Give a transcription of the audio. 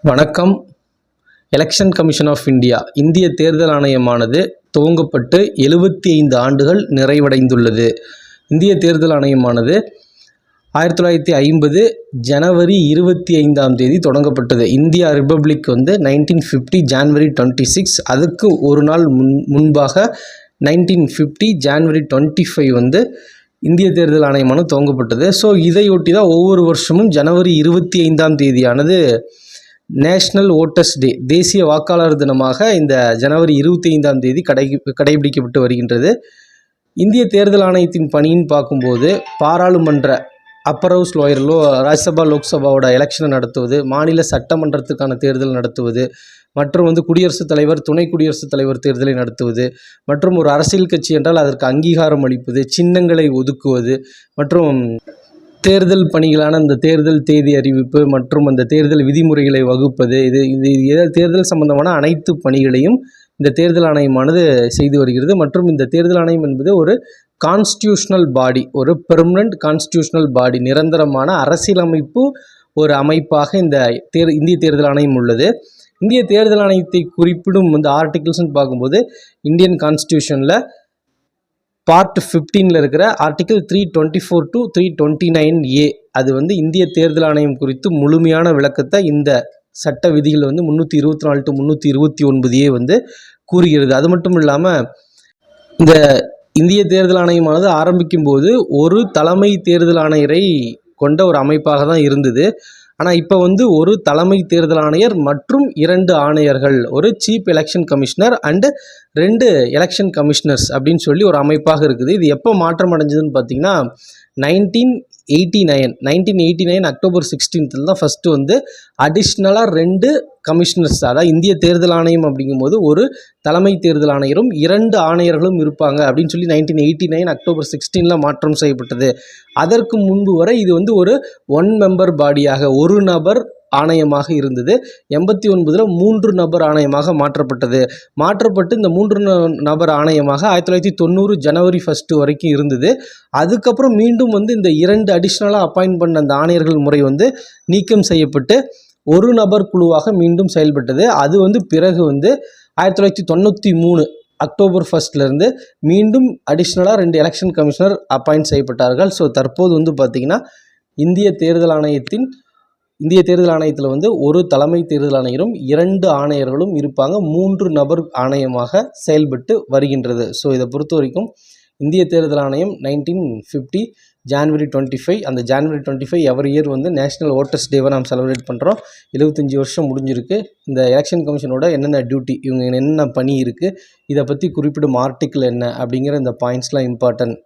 வணக்கம். Election commission of India இந்திய தேர்தல் ஆணையமானது துவங்கப்பட்டு 75 ஆண்டுகள் நிறைவடைந்துள்ளது. இந்திய தேர்தல் ஆணையமானது 1950 ஜனவரி 25ஆம் தேதி தொடங்கப்பட்டது. India republic 1950 January 26. அதுக்கு ஒரு நாள் முன்பாக 1950 ஜான்வரி 25 இந்திய தேர்தல் ஆணையமானது துவங்கப்பட்டது. ஸோ இதையொட்டி தான் ஒவ்வொரு வருஷமும் ஜனவரி 25ஆம் தேதியானது நேஷ்னல் ஓட்டர்ஸ் டே, தேசிய வாக்காளர் தினமாக இந்த ஜனவரி 25ஆம் தேதி கடைபிடிக்கப்பட்டு வருகின்றது. இந்திய தேர்தல் ஆணையத்தின் பணின்னு பார்க்கும்போது பாராளுமன்ற அப்பர் ஹவுஸ், ராஜ்யசபா, லோக்சபாவோட எலெக்ஷனை நடத்துவது, மாநில சட்டமன்றத்துக்கான தேர்தல் நடத்துவது, மற்றும் குடியரசுத் தலைவர், துணை குடியரசுத் தலைவர் தேர்தலை நடத்துவது, மற்றும் ஒரு அரசியல் கட்சி என்றால் அதற்கு அங்கீகாரம் அளிப்பது, சின்னங்களை ஒதுக்குவது, மற்றும் தேர்தல் பணிகளான அந்த தேர்தல் தேதி அறிவிப்பு மற்றும் அந்த தேர்தல் விதிமுறைகளை வகுப்பது, இது தேர்தல் சம்பந்தமான அனைத்து பணிகளையும் இந்த தேர்தல் ஆணையமானது செய்து வருகிறது. மற்றும் இந்த தேர்தல் ஆணையம் என்பது ஒரு கான்ஸ்டியூஷனல் பாடி, ஒரு பெர்மனன்ட் கான்ஸ்டியூஷனல் பாடி, நிரந்தரமான அரசியலமைப்பு ஒரு அமைப்பாக இந்த இந்திய தேர்தல் ஆணையம் உள்ளது. இந்திய தேர்தல் ஆணையத்தை குறிப்பிடும் ஆர்டிகிள்ஸ்ன்னு பார்க்கும்போது இந்தியன் கான்ஸ்டியூஷனில் பார்ட் 15 இருக்கிற ஆர்டிகிள் 324 to 329A அது இந்திய தேர்தல் ஆணையம் குறித்து முழுமையான விளக்கத்தை இந்த சட்ட விதிகள் 324 to 329A கூறுகிறது. அது மட்டும் இல்லாமல் இந்த இந்திய தேர்தல் ஆணையமானது ஆரம்பிக்கும் போது ஒரு தலைமை தேர்தல் ஆணையரை கொண்ட ஒரு அமைப்பாக தான் இருந்தது. ஆனால் இப்போ ஒரு தலைமை தேர்தல் ஆணையர் மற்றும் 2 ஆணையர்கள், ஒரு chief election commissioner and 2 election commissioners அப்படின்னு சொல்லி ஒரு அமைப்பாக இருக்குது. இது எப்போ மாற்றம் அடைஞ்சதுன்னு பார்த்தீங்கன்னா 1989 அக்டோபர் 16 தான் ஃபஸ்ட்டு அடிஷ்னலாக 2 கமிஷனர்ஸ், அதாவது இந்திய தேர்தல் ஆணையம் அப்படிங்கும்போது ஒரு தலைமை தேர்தல் ஆணையரும் 2 ஆணையர்களும் இருப்பாங்க அப்படின்னு சொல்லி 1989 அக்டோபர் 16 மாற்றம் செய்யப்பட்டது. அதற்கு முன்பு வரை இது ஒரு 1 மெம்பர் பாடியாக, ஒரு நபர் ஆணையமாக இருந்தது. 89 3 நபர் ஆணையமாக மாற்றப்பட்டு இந்த 3 நபர் ஆணையமாக 1990 ஜனவரி 1 வரைக்கும் இருந்தது. அதுக்கப்புறம் மீண்டும் இந்த 2 அடிஷ்னலாக அப்பாயின்ட் பண்ண அந்த ஆணையர்கள் முறை நீக்கம் செய்யப்பட்டு ஒரு நபர் குழுவாக மீண்டும் செயல்பட்டது. அது பிறகு 1993 அக்டோபர் 1 மீண்டும் அடிஷ்னலாக 2 எலெக்ஷன் கமிஷனர் அப்பாயிண்ட் செய்யப்பட்டார்கள். ஸோ தற்போது பார்த்திங்கன்னா இந்திய தேர்தல் ஆணையத்தில் ஒரு தலைமை தேர்தல் ஆணையரும் 2 ஆணையர்களும் இருப்பாங்க. 3 நபர் ஆணையமாக செயல்பட்டு வருகின்றது. ஸோ இதை பொறுத்த வரைக்கும் இந்திய தேர்தல் ஆணையம் 1950 ஜான்வரி 25, அந்த January 25 every year national voters டேவை நாம் செலிப்ரேட் பண்ணுறோம். 75 வருஷம் முடிஞ்சிருக்கு. இந்த எலெக்ஷன் கமிஷனோட என்னென்ன டியூட்டி, இவங்க என்னென்ன பணி இருக்குது, இதை பற்றி குறிப்பிடும் ஆர்டிக்கிள் என்ன அப்படிங்கிற இந்த பாயிண்ட்ஸ்லாம் இம்பார்ட்டன்ட்.